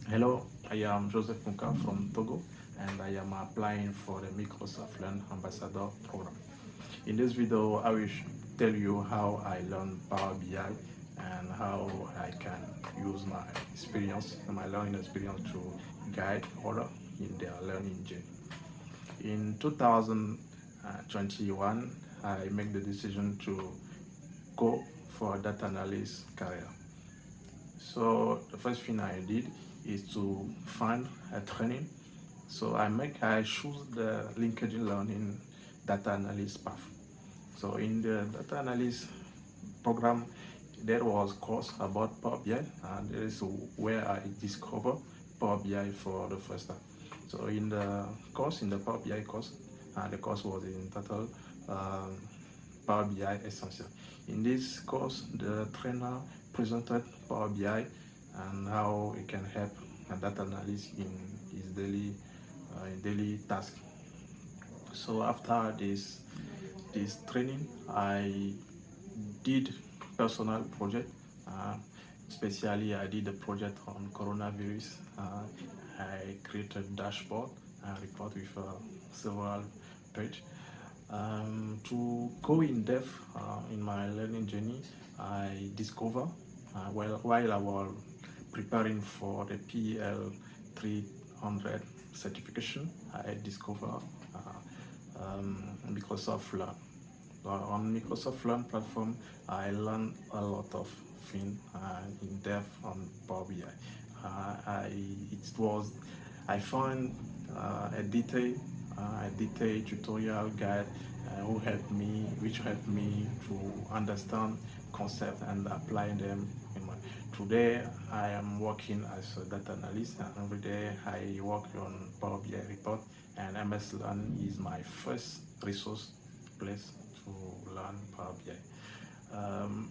Hello, I am Joseph Muka from Togo and I am applying for the Microsoft Learn Ambassador program. In this video, I will tell you how I learned Power BI and how I can use my learning experience to guide others in their learning journey. In 2021, I made the decision to go for a data analyst career. So the first thing I did is to find a training. So I choose the LinkedIn Learning data analyst path. So in the data analyst program, there was course about Power BI, and there is where I discovered Power BI for the first time. So in the Power BI course, the course was entitled Power BI Essential. In this course, the trainer presented Power BI and how it can help a data analyst in his daily task. So after this training, I did personal project. Uh, Especially, I did a project on coronavirus. I created dashboard and report with several page. To go in depth in my learning journey, I discover while I was preparing for the PL 300 certification, I discover Microsoft Learn. On Microsoft Learn platform, I learned a lot of things in depth on Power BI. It was I found a detailed tutorial guide which helped me to understand concept and apply them in my. Today, I am working as a data analyst, and every day I work on Power BI report, and MS Learn is my first resource place to learn Power BI.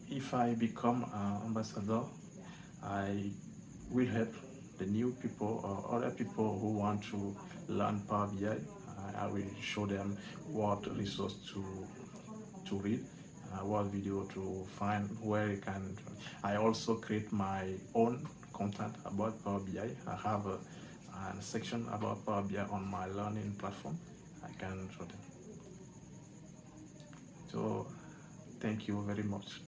If I become an ambassador, I will help the new people or other people who want to learn Power BI. I will show them what resource to read, what video to find, where you can. I also create my own content about Power BI. I have a section about Power BI on my learning platform. I can show them. So thank you very much.